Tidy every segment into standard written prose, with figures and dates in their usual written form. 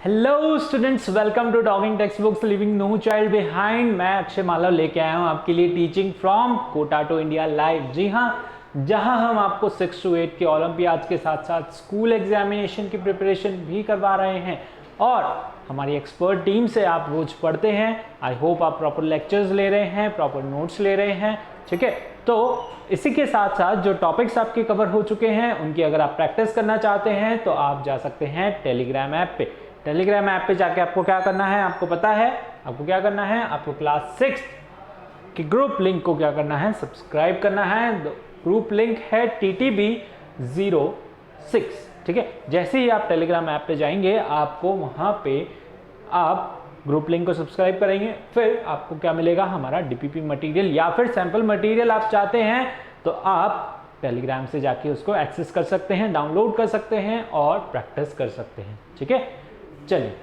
Hello students, welcome to talking text books living no child behind. मैं अक्षय मालव लेके आया हूँ आपके लिए teaching from Kota to India live. जी हाँ, जहाँ हम आपको 6 to 8 के ओलंपियाड्स के साथ साथ स्कूल एग्जामिनेशन की प्रिपरेशन भी करवा रहे हैं और हमारी एक्सपर्ट टीम से आप रोज पढ़ते हैं। आई होप आप प्रॉपर लेक्चर्स ले रहे हैं, प्रॉपर नोट्स ले रहे हैं। ठीक है, तो इसी के साथ साथ जो टॉपिक्स आपके कवर हो चुके हैं उनकी अगर आप प्रैक्टिस करना चाहते हैं तो आप जा सकते हैं टेलीग्राम ऐप पे। टेलीग्राम ऐप पे जाके आपको क्या करना है, आपको पता है आपको क्या करना है। आपको क्लास 6 की ग्रुप लिंक को क्या करना है, सब्सक्राइब करना है। ग्रुप लिंक है TTB06। ठीक है, जैसे ही आप टेलीग्राम ऐप पे जाएंगे आपको वहां पे आप ग्रुप लिंक को सब्सक्राइब करेंगे, फिर आपको क्या मिलेगा, हमारा डीपीपी मटेरियल या फिर सैंपल मटेरियल आप चाहते हैं तो आप टेलीग्राम से जाके उसको एक्सेस कर सकते हैं, डाउनलोड कर सकते हैं और प्रैक्टिस कर सकते हैं। ठीक है, चलिए,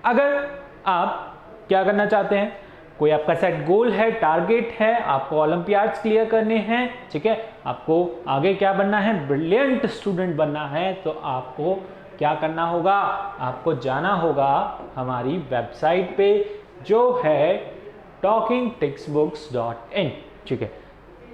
अगर आप क्या करना चाहते हैं, कोई आपका सेट गोल है, टारगेट है, आपको ओलंपियाड्स क्लियर करने हैं, ठीक है, आपको आगे क्या बनना है, ब्रिलियंट स्टूडेंट बनना है, तो आपको क्या करना होगा, आपको जाना होगा हमारी वेबसाइट पे जो है talkingtextbooks.in। ठीक है,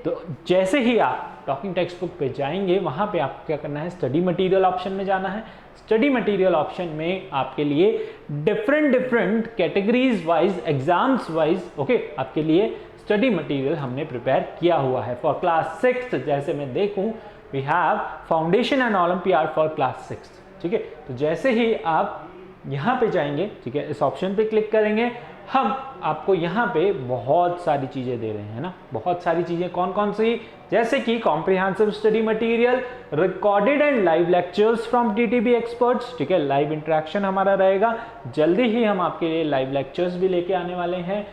तो जैसे ही आप टॉकिंग टेक्स्ट बुक पे जाएंगे वहां पे आपको क्या करना है, स्टडी मटेरियल ऑप्शन में जाना है। स्टडी मटेरियल ऑप्शन में आपके लिए different categories wise, exams wise, okay, आपके लिए स्टडी मटेरियल हमने प्रिपेयर किया हुआ है। फॉर क्लास 6 जैसे मैं देखूं, we have foundation and olympiad for class 6। ठीक है, तो जैसे ही आप यहाँ पे जाएंगे, ठीक है, इस ऑप्शन पे क्लिक करेंगे, हम आपको यहाँ पे बहुत सारी चीजें दे रहे हैं ना, बहुत सारी चीजें। कौन कौन सी, जैसे कि comprehensive study material, recorded and live lectures from TTB experts. ठीक है, लाइव इंटरेक्शन हमारा रहेगा, जल्दी ही हम आपके लिए लाइव लेक्चर्स भी लेके आने वाले हैं।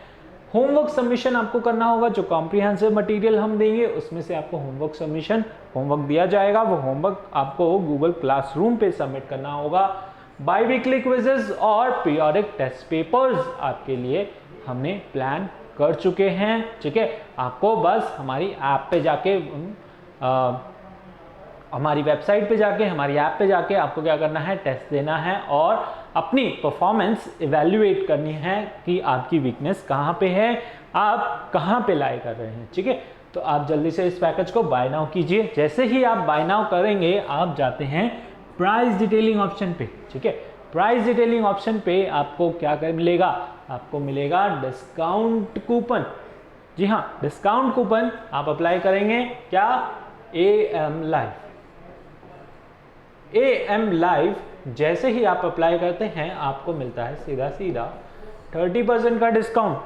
होमवर्क सबमिशन आपको करना होगा, जो कॉम्प्रिहेंसिव मटेरियल हम देंगे उसमें से आपको होमवर्क दिया जाएगा। वो होमवर्क आपको गूगल क्लासरूम पे सबमिट करना होगा। बाईवीकली क्विजेस और पीरियोडिक टेस्ट पेपर्स आपके लिए हमने प्लान कर चुके हैं। ठीक है, आपको बस हमारी ऐप पे जाके, हमारी वेबसाइट पे जाके, हमारी ऐप पे जाके आपको क्या करना है, टेस्ट देना है और अपनी परफॉर्मेंस इवैल्यूएट करनी है कि आपकी वीकनेस कहाँ पे है, आप कहाँ पे लाई कर रहे हैं। ठीक है, तो आप जल्दी से इस पैकेज को बाय नाउ कीजिए। जैसे ही आप बाय नाउ करेंगे आप जाते हैं प्राइस डिटेलिंग ऑप्शन पे। ठीक है, प्राइस डिटेलिंग ऑप्शन पे आपको क्या कर मिलेगा, आपको मिलेगा डिस्काउंट कूपन। जी हाँ, डिस्काउंट कूपन आप अप्लाई करेंगे, क्या, AM लाइव। जैसे ही आप अप्लाई करते हैं आपको मिलता है सीधा 30% का डिस्काउंट।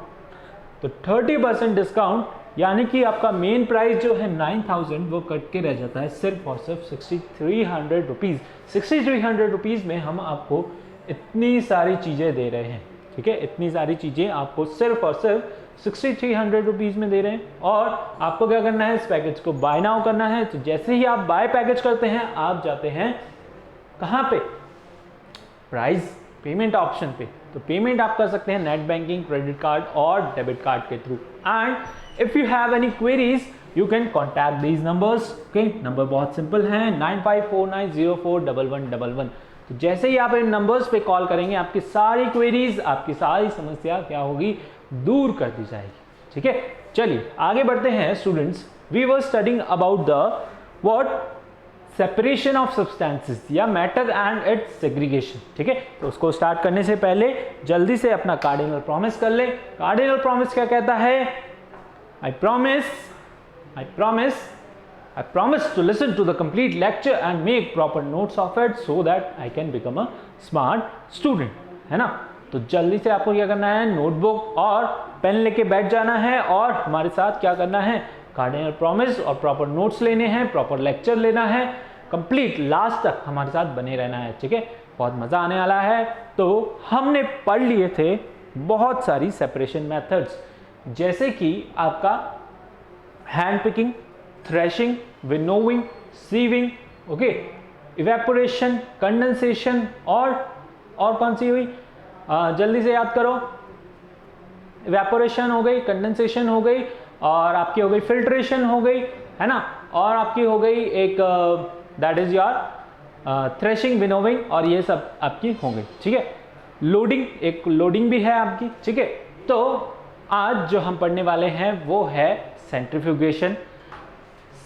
तो 30% डिस्काउंट यानी कि आपका मेन प्राइस जो है 9000, वो कट के रह जाता है सिर्फ और सिर्फ 6300 रुपीज़। 6300 रुपीज़ में हम आपको इतनी सारी चीज़ें दे रहे हैं। ठीक है, इतनी सारी चीज़ें आपको सिर्फ और सिर्फ 6300 रुपीज़ में दे रहे हैं और आपको क्या करना है, इस पैकेज को बाय नाउ करना है। तो जैसे ही आप बाय पैकेज करते हैं आप जाते हैं कहाँ पे, प्राइस पेमेंट ऑप्शन पे। तो पेमेंट आप कर सकते हैं नेट बैंकिंग, क्रेडिट कार्ड और डेबिट कार्ड के through. And if you have any queries you can contact these numbers. Okay, number बहुत सिंपल है, 9549041111। तो जैसे ही आप इन नंबर्स पे कॉल करेंगे आपकी सारी क्वेरीज, आपकी सारी समस्या क्या होगी, दूर कर दी जाएगी। ठीक है, चलिए आगे बढ़ते हैं students. We were studying about the what, separation of substances या मैटर एंड इट्स सेग्रीगेशन। ठीक है, तो उसको स्टार्ट करने से पहले जल्दी से अपना कार्डिनल प्रॉमिस कर ले। कार्डिनल प्रॉमिस क्या कहता है, I promise to listen to the complete lecture and make proper notes of it so that I can become a smart student, है ना। तो जल्दी से आपको क्या करना है, नोटबुक और पेन लेके बैठ जाना है और हमारे साथ क्या करना है, कार्डिनल प्रॉमिस और प्रॉपर नोट्स लेने हैं, प्रॉपर लेक्चर लेना है, कंप्लीट लास्ट तक हमारे साथ बने रहना है। ठीक है, बहुत मजा आने वाला है। तो हमने पढ़ लिए थे बहुत सारी सेपरेशन मेथड्स, जैसे कि आपका hand picking, threshing, winnowing, sieving, okay, evaporation, condensation और कौन सी हुई, जल्दी से याद करो। इवेपोरेशन हो गई, कंडेंसेशन हो गई और आपकी हो गई फिल्ट्रेशन हो गई, है ना, और आपकी हो गई एक that is your threshing, winnowing और ये सब आपकी होंगे, ठीक है। लोडिंग, एक लोडिंग भी है आपकी, ठीक है। तो आज जो हम पढ़ने वाले हैं वो है सेंट्रीफ्यूगेशन,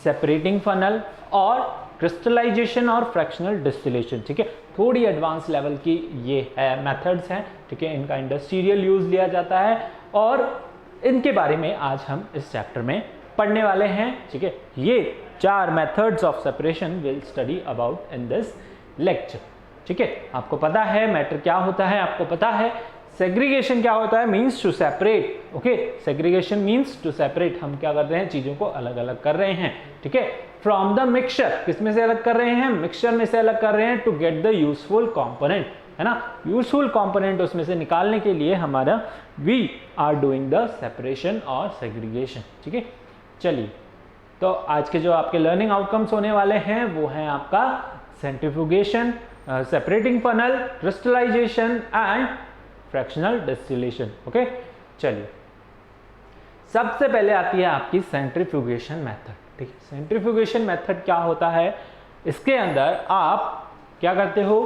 सेपरेटिंग फनल और क्रिस्टलाइजेशन और फ्रैक्शनल डिस्टिलेशन, ठीक है। थोड़ी एडवांस लेवल की ये है मेथड्स हैं, ठीक है। इनका इंडस्ट्रियल यूज लिया जाता है और इनके बारे में आज हम इस चैप्टर में पढ़ने वाले हैं, ठीक है। ये 4 methods of separation will study about in this lecture, ठीक है। आपको पता है मैटर क्या होता है, आपको पता है सेग्रीगेशन क्या होता है, means to separate, okay. Segregation means to separate, हम क्या कर रहे हैं, चीजों को अलग अलग कर रहे हैं, ठीक है। फ्रॉम द मिक्सचर, किसमें से अलग कर रहे हैं, मिक्सचर में से अलग कर रहे हैं, to get the useful component, है ना। यूजफुल कंपोनेंट उसमें से निकालने के लिए हमारा we are doing the separation और सेग्रीगेशन, ठीक है। चलिए, तो आज के जो आपके लर्निंग आउटकम्स होने वाले हैं वो हैं आपका centrifugation, separating funnel, crystallization and fractional distillation, okay. चलिए, सबसे पहले आती है आपकी सेंट्रीफ्यूगेशन मेथड, ठीक है। सेंट्रीफ्यूगेशन मेथड क्या होता है, इसके अंदर आप क्या करते हो,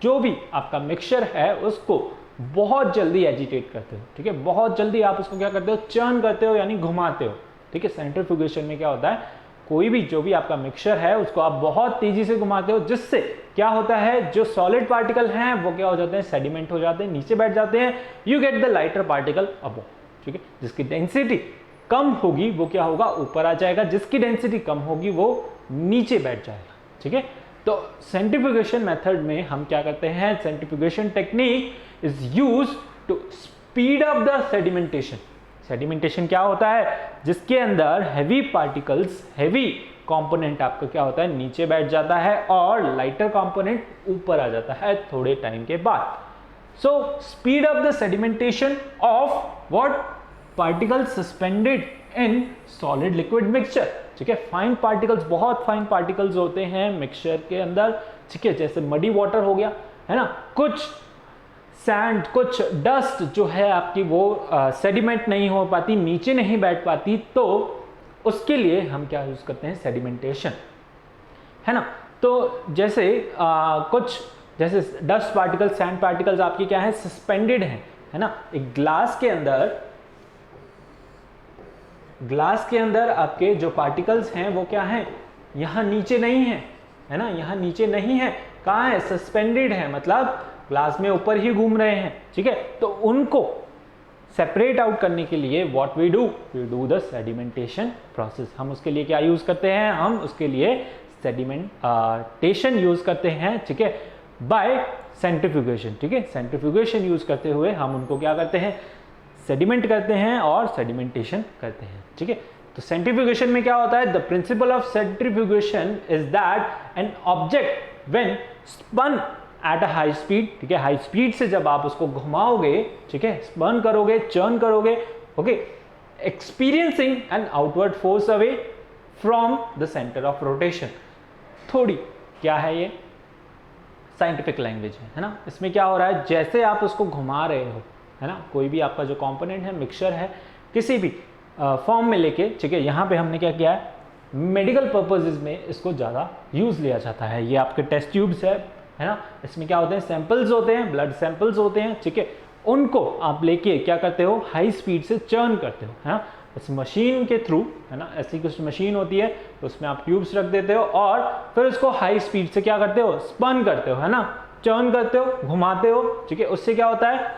जो भी आपका मिक्सचर है उसको बहुत जल्दी एजिटेट करते हो, ठीक है। बहुत जल्दी आप उसको क्या करते हो, चर्न करते हो, यानी घुमाते हो, ठीक है। सेंट्रीफ्यूगेशन में क्या होता है, कोई भी जो भी आपका मिक्सचर है उसको आप बहुत तेजी से घुमाते हो, जिससे क्या होता है, जो सॉलिड पार्टिकल हैं वो क्या हो जाते हैं, सेडिमेंट हो जाते हैं, नीचे बैठ जाते हैं। You get the lighter particle above, ठीक है। जिसकी डेंसिटी कम होगी वो क्या होगा, ऊपर आ जाएगा, जिसकी डेंसिटी कम होगी वो नीचे बैठ जाएगा, ठीक है। तो सेंट्रीफ्यूगेशन मेथड में हम क्या करते हैं, centrifugation technique is used to speed up the sedimentation. Sedimentation क्या होता है, जिसके अंदर हैवी पार्टिकल्स, हैवी कंपोनेंट आपका क्या होता है, नीचे बैठ जाता है और लाइटर कंपोनेंट ऊपर आ जाता है थोड़े टाइम के बाद। So speed up the sedimentation of what, particles suspended in solid liquid mixture, ठीक है। फाइन पार्टिकल्स, बहुत फाइन पार्टिकल्स होते हैं मिक्सचर के अंदर, ठीक है। जैसे मडी वाटर हो गया, है ना, कुछ सैंड, कुछ डस्ट जो है आपकी वो सेडिमेंट नहीं हो पाती, नीचे नहीं बैठ पाती, तो उसके लिए हम क्या यूज करते हैं, सेडिमेंटेशन, है ना। तो जैसे कुछ जैसे डस्ट पार्टिकल, सैंड पार्टिकल्स आपकी क्या है, सस्पेंडेड है ना। एक ग्लास के अंदर आपके जो पार्टिकल्स हैं वो क्या है, यहां नीचे नहीं है ना, यहां नीचे नहीं है, कहां है, सस्पेंडेड है, मतलब ग्लास में ऊपर ही घूम रहे हैं, ठीक है। तो उनको सेपरेट आउट करने के लिए what we do the sedimentation process. हम उसके लिए क्या यूज करते हैं, हम उसके लिए सेडिमेंटेशन यूज करते हैं, ठीक है, बाय सेंट्रीफ्यूगेशन, ठीक है। सेंट्रीफ्यूगेशन यूज करते हुए हम उनको क्या करते हैं, सेडिमेंट करते हैं और सेडिमेंटेशन करते हैं, ठीक है। तो सेंट्रीफ्यूगेशन में क्या होता है, the principle of centrifugation is that an object when spun at a high speed, ठीक है, हाई स्पीड से जब आप उसको घुमाओगे, ठीक है, स्पन करोगे, चर्न करोगे, okay, experiencing an outward force away from the centre of rotation. थोड़ी क्या है ये साइंटिफिक लैंग्वेज है ना। इसमें क्या हो रहा है, जैसे आप उसको घुमा रहे हो, है ना, कोई भी आपका जो कंपोनेंट है, मिक्सचर है, किसी भी फॉर्म में लेके, ठीक है। यहाँ पे हमने क्या किया है, मेडिकल पर्पजेज में इसको ज़्यादा यूज लिया जाता है। ये आपके टेस्ट ट्यूब्स है ना, इसमें क्या होते हैं, सैंपल्स होते हैं, ब्लड सैंपल्स होते हैं, ठीक है। उनको आप लेके क्या करते हो, हाई स्पीड से चर्न करते हो, है ना, इस मशीन के थ्रू, है ना, ऐसी कुछ मशीन होती है, तो उसमें आप ट्यूब्स रख देते हो और फिर उसको हाई स्पीड से क्या करते हो, स्पन करते हो, है ना, चर्न करते हो, घुमाते हो, ठीक है। उससे क्या होता है,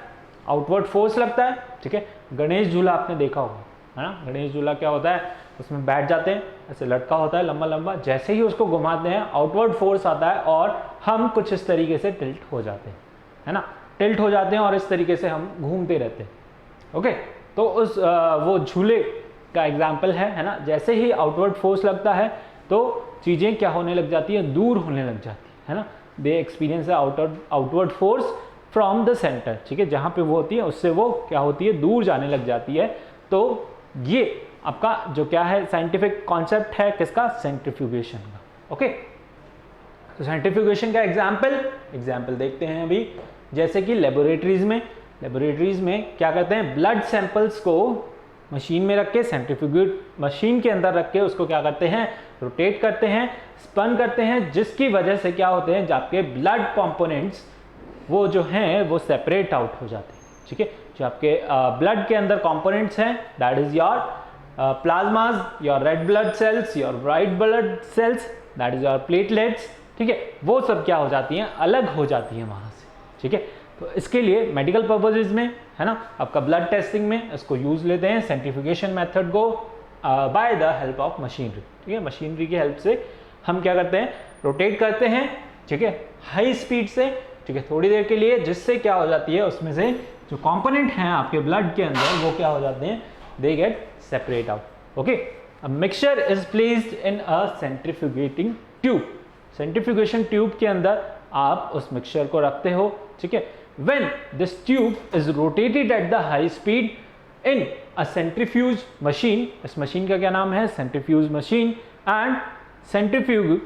आउटवर्ड फोर्स लगता है, ठीक है। गणेश झूला आपने देखा होगा, है ना, गणेश झूला क्या होता है, उसमें बैठ जाते हैं, ऐसे लटका होता है लंबा लंबा, जैसे ही उसको घुमाते हैं आउटवर्ड फोर्स आता है और हम कुछ इस तरीके से टिल्ट हो जाते हैं, है ना, टिल्ट हो जाते हैं और इस तरीके से हम घूमते रहते हैं, ओके। तो उस वो झूले का एग्जाम्पल है ना, जैसे ही आउटवर्ड फोर्स लगता है तो चीज़ें क्या होने लग जाती है, दूर होने लग जाती है ना, they experience outward force from the centre, ठीक है, जहाँ पे वो होती है उससे वो क्या होती है, दूर जाने लग जाती है। तो ये आपका जो क्या है साइंटिफिक कॉन्सेप्ट है किसका, सेंट्रीफ्यूगेशन का, ओके। तो सेंट्रीफ्यूगेशन का एग्जाम्पल देखते हैं अभी, जैसे कि लेबोरेटरीज में क्या करते हैं, ब्लड सैंपल्स को मशीन में रख के, सेंट्रीफ्यूगल मशीन के अंदर रख के उसको क्या करते हैं, रोटेट करते हैं, स्पन करते हैं, जिसकी वजह से क्या होते हैं, आपके ब्लड कंपोनेंट्स वो जो हैं वो सेपरेट आउट हो जाते हैं। ठीक है, जो आपके ब्लड के अंदर कंपोनेंट्स हैं, that is your plasmas, your red blood cells, your white blood cells, that is your platelets. ठीक है, वो सब क्या हो जाती हैं, अलग हो जाती हैं वहां से। ठीक है, तो इसके लिए मेडिकल पर्पजेज में है ना, आपका ब्लड टेस्टिंग में इसको यूज लेते हैं, सेंट्रीफ्यूगेशन मेथड को by the help of machinery. ठीक है, मशीनरी की हेल्प से हम क्या करते हैं, रोटेट करते हैं। ठीक है, हाई स्पीड से। ठीक है, थोड़ी देर के लिए, जिससे क्या हो जाती है, उसमें से जो कंपोनेंट हैं आपके ब्लड के अंदर वो क्या हो जाते हैं, they get separate out. Okay, a mixture is placed in a centrifugating tube. Centrifugation tube के अंदर आप उस मिक्सचर को रखते हो। ठीक है, when this tube is rotated at the high speed in a centrifuge machine, इस मशीन का क्या नाम है, centrifuge machine and centrifuge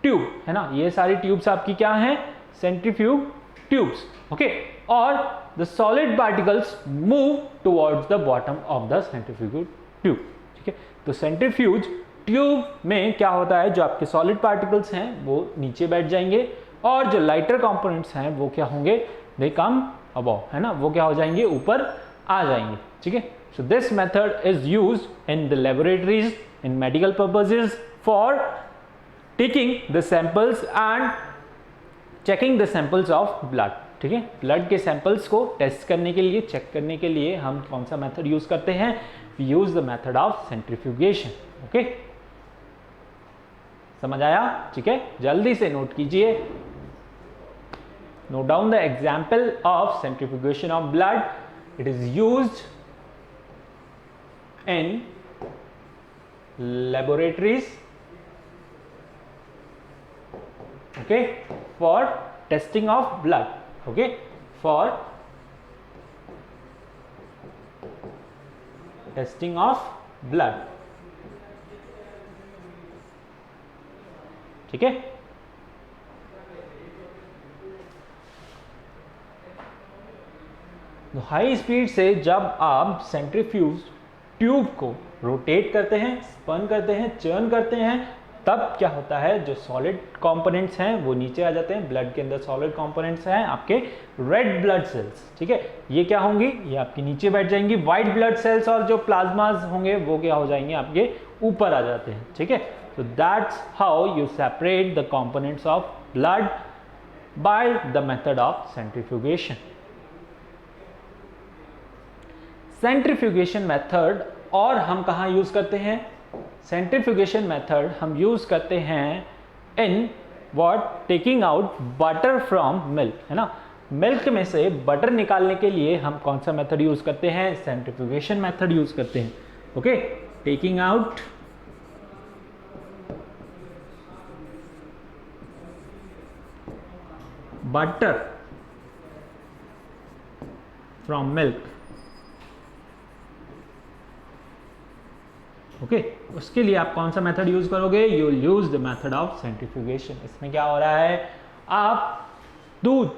tube, है ना, ये सारी ट्यूब्स आपकी क्या हैं, सेंट्रीफ्यूग ट्यूब्स। ओके, और the solid particles move towards the bottom of the centrifuge tube. ठीक है, तो सेंट्रीफ्यूज ट्यूब में क्या होता है, जो आपके सॉलिड पार्टिकल्स हैं वो नीचे बैठ जाएंगे और जो लाइटर कंपोनेंट्स हैं वो क्या होंगे, दे कम अबव, है ना, वो क्या हो जाएंगे, ऊपर आ जाएंगे। ठीक है, so this method is used in the laboratories in medical purposes for taking the samples and checking the samples of blood. ठीक है, ब्लड के सैंपल्स को टेस्ट करने के लिए, चेक करने के लिए हम कौन सा मेथड यूज करते हैं, we use the method of centrifugation. Okay, समझ आया? ठीक है, जल्दी से नोट कीजिए। Note down the example of centrifugation of blood. It is used in laboratories, okay, for testing of blood. Okay, for testing of blood. ठीक है, high speed से जब आप सेंट्रीफ्यूज ट्यूब को रोटेट करते हैं, स्पन करते हैं, चर्न करते हैं, तब क्या होता है, जो सॉलिड कंपोनेंट्स हैं वो नीचे आ जाते हैं। ब्लड के अंदर सॉलिड कंपोनेंट्स हैं आपके रेड ब्लड सेल्स। ठीक है, ये क्या होंगी, ये आपके नीचे बैठ जाएंगी। व्हाइट ब्लड सेल्स और जो प्लाज्मास होंगे वो क्या हो जाएंगे, आपके ऊपर आ जाते हैं। ठीक है, so that's how you separate the components of blood by the method of centrifugation. Centrifugation method और हम कहाँ यूज करते हैं, सेंट्रीफ्यूगेशन मेथड हम यूज करते हैं in what, taking out butter from milk, है ना, मिल्क में से बटर निकालने के लिए हम कौन सा मेथड यूज करते हैं, सेंट्रीफ्यूगेशन मेथड यूज करते हैं। Okay, taking out butter from milk. Okay, उसके लिए आप कौन सा मेथड यूज करोगे, you will use the method of centrifugation. इसमें क्या हो रहा है, आप दूध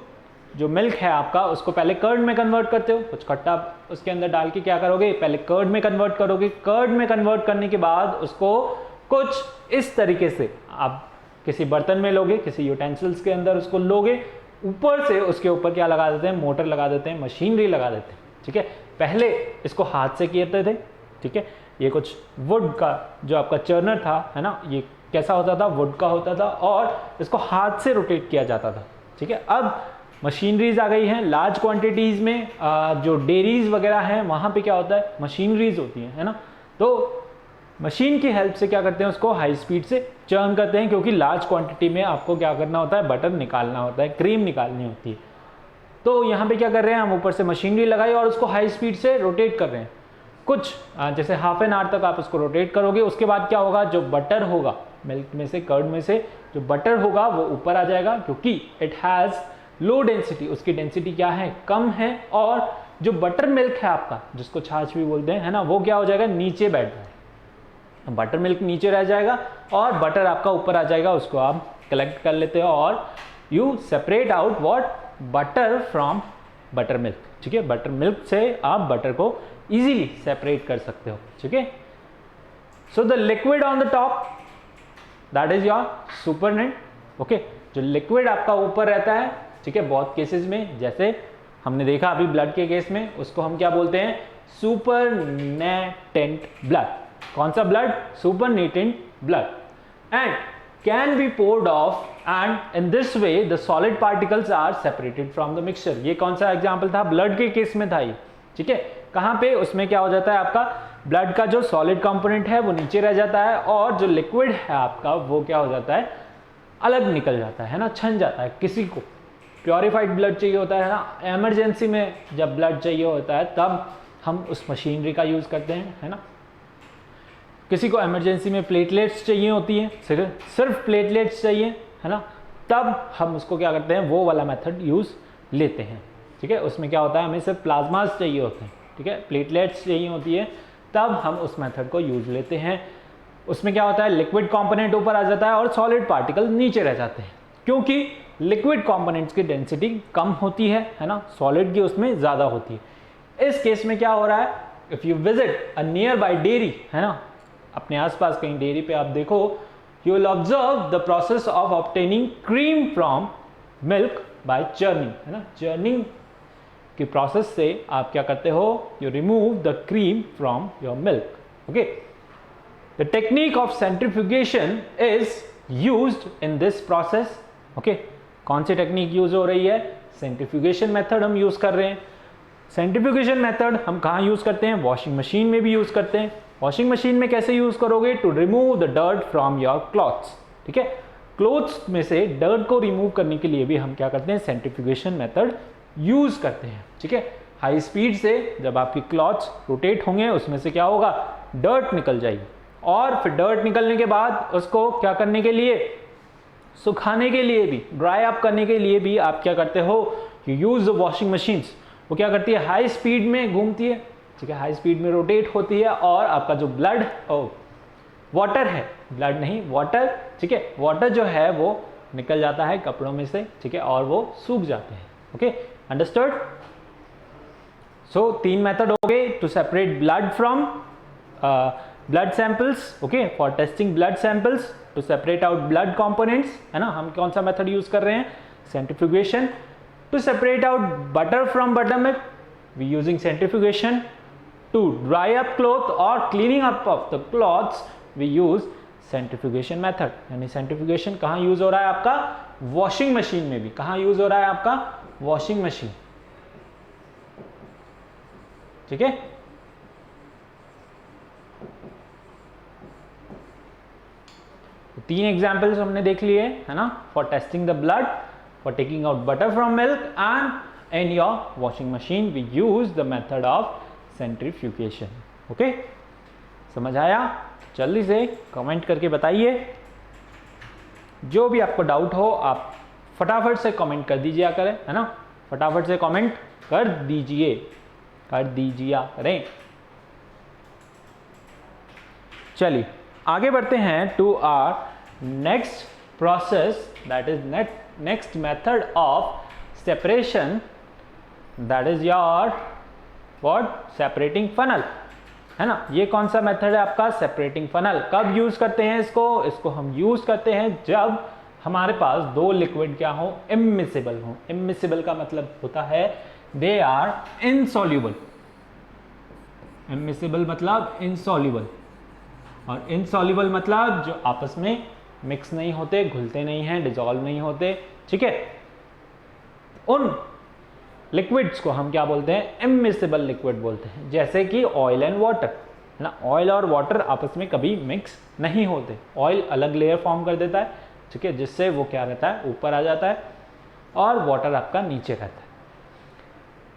जो मिल्क है आपका उसको पहले कर्ड में कन्वर्ट करते हो, कुछ खट्टा उसके अंदर डाल के क्या करोगे, पहले कर्ड में कन्वर्ट करोगे। कर्ड में कन्वर्ट करने के बाद उसको कुछ इस तरीके से आप किसी बर्तन में लोगे, किसी यूटेंसिल्स के अंदर उसको लोगे, ऊपर से उसके ऊपर क्या लगा देते हैं, मोटर लगा देते हैं, मशीनरी लगा देते हैं। ठीक है, पहले इसको हाथ से किए थे। ठीक है, ये कुछ वुड का जो आपका चर्नर था, है ना, ये कैसा होता था, वुड का होता था और इसको हाथ से रोटेट किया जाता था। ठीक है, अब मशीनरीज आ गई हैं लार्ज क्वांटिटीज में, जो डेयरीज वगैरह हैं वहाँ पे क्या होता है, मशीनरीज होती हैं, है ना, तो मशीन की हेल्प से क्या करते हैं, उसको हाई स्पीड से चर्न करते हैं, क्योंकि लार्ज क्वांटिटी में आपको क्या करना होता है, बटर निकालना होता है, क्रीम निकालनी होती है। तो यहाँ पे क्या कर रहे हैं, हम ऊपर से मशीनरी लगाई और उसको हाई स्पीड से रोटेट कर रहे हैं। कुछ जैसे हाफ एन आवर तक आप उसको रोटेट करोगे, उसके बाद क्या होगा, जो बटर होगा मिल्क में से, कर्ड में से जो बटर होगा वो ऊपर आ जाएगा, क्योंकि इट हैज़ लो डेंसिटी, उसकी डेंसिटी क्या है, कम है, और जो बटर मिल्क है आपका, जिसको छाछ भी बोलते हैं, है ना, वो क्या हो जाएगा, नीचे बैठ जाएगा। बटर मिल्क नीचे रह जाएगा और बटर आपका ऊपर आ जाएगा। उसको आप कलेक्ट कर लेते हो और you separate out what, butter from butter milk. ठीक है, बटर मिल्क से आप बटर को इजीली सेपरेट कर सकते हो, ठीक है। So the liquid on the top that is your supernet, okay. जो लिक्विड आपका ऊपर रहता है, ठीक है, बहुत केसेस में, जैसे हमने देखा अभी ब्लड के केस में, उसको हम क्या बोलते हैं, सुपरनेटेंट ब्लड। कौन सा blood, supernatant blood. And can be poured off and in this way the solid particles are separated from the mixture. ये कौन सा एग्जांपल था, ब्लड के केस में था ये, ठीक है। कहां पे, उसमें क्या हो जाता है आपका ब्लड का जो सॉलिड कंपोनेंट है वो नीचे रह जाता है और जो लिक्विड है आपका वो क्या हो जाता है, अलग निकल जाता है ना, छन जाता है। किसी को प्योरीफाइड ब्लड चाहिए होता है ना, इमरजेंसी में जब ब्लड चाहिए होता है तब हम उस मशीनरी का यूज करते हैं, है ना। किसी को इमरजेंसी में प्लेटलेट्स चाहिए होती है, सिर्फ प्लेटलेट्स चाहिए, है ना, तब हम उसको क्या करते हैं, वो वाला मेथड यूज लेते हैं, ठीक है। उसमें क्या होता है, हमें सिर्फ प्लाज्मास चाहिए होते हैं, ठीक है, प्लेटलेट्स चाहिए होती है, तब हम उस मेथड को यूज लेते हैं। उसमें क्या होता है, लिक्विड कंपोनेंट ऊपर आ जाता है और सॉलिड पार्टिकल नीचे रह जाते हैं, क्योंकि लिक्विड कंपोनेंट्स की डेंसिटी कम होती है ना, सॉलिड की उसमें ज्यादा होती है। इस केस में क्या हो रहा है, if you visit a near by dairy, है ना, अपने आसपास कहीं डेयरी पे आप देखो, you will observe the process of obtaining cream from milk bye churning, है ना। चर्निंग की प्रोसेस से आप क्या करते हो, you remove the cream from your milk, okay. The technique of centrifugation is used in this process, okay. कौन सी technique use हो रही है, सेंट्रीफ्यूगेशन मेथड हम यूज कर रहे हैं। सेंट्रीफ्यूगेशन मेथड हम कहाँ यूज करते हैं, वॉशिंग मशीन में भी यूज करते हैं। वॉशिंग मशीन में कैसे यूज करोगे, to remove the dirt from your clothes, ठीक है। क्लोथ्स में से डर्ट को रिमूव करने के लिए भी हम क्या करते हैं, सेंट्रीफ्यूगेशन मेथड यूज करते हैं, ठीक है। हाई स्पीड से जब आपकी क्लॉथ्स रोटेट होंगे, उसमें से क्या होगा, डर्ट निकल जाएगी, और फिर डर्ट निकलने के बाद उसको क्या करने के लिए, सुखाने के लिए भी, ड्राई अप करने के लिए भी आप क्या करते हो, you use the washing machines. वो क्या करती है, हाई स्पीड में घूमती है, ठीक है, हाई स्पीड में रोटेट होती है, और आपका जो ब्लड वाटर है, ब्लड नहीं वाटर, ठीक है, वाटर जो है वो निकल जाता है कपड़ों में से, ठीक है, और वो सूख जाते हैं, ओके, अंडरस्टूड। सो 3 मेथड हो गए to separate blood from blood samples, okay, for testing blood samples, to separate out blood components, है ना। हम कौन सा मेथड यूज कर रहे हैं, centrifugation. To separate out butter from buttermilk, we using centrifugation. To dry up cloth or cleaning up of the cloths, we use centrifugation method। यानी centrifugation कहाँ यूज हो रहा है आपका, वॉशिंग मशीन में भी। कहाँ यूज हो रहा है आपका, वॉशिंग मशीन, ठीक है। तो 3 एग्जाम्पल्स हमने देख लिए, है ना, for testing the blood, for taking out butter from milk, and in your washing machine we use the method of centrifugation, okay. समझ आया, जल्दी से कमेंट करके बताइए। जो भी आपको डाउट हो आप फटाफट से कमेंट कर दीजिए करें, है ना, फटाफट से कमेंट कर दीजिए करें। चलिए आगे बढ़ते हैं to our next process, that is next method of separation, that is your what, separating funnel, है ना। ये कौन सा मेथड है आपका, सेपरेटिंग फनल। कब यूज करते हैं इसको हम यूज करते हैं जब हमारे पास 2 लिक्विड क्या हो, इमिसिबल हो। इमिसिबल का मतलब होता है दे आर इनसॉल्युबल। इमिसिबल मतलब इनसॉल्युबल, और इनसॉल्युबल मतलब जो आपस में मिक्स नहीं होते, घुलते नहीं हैं, डिजॉल्व नहीं होते, ठीक है। उन लिक्विड्स को हम क्या बोलते हैं, इमिसिबल लिक्विड बोलते हैं। जैसे कि ऑयल एंड वाटर, है ना। ऑयल और वाटर आपस में कभी मिक्स नहीं होते, ऑयल अलग लेयर फॉर्म कर देता है, ठीक है, जिससे वो क्या रहता है, ऊपर आ जाता है, और वाटर आपका नीचे रहता है।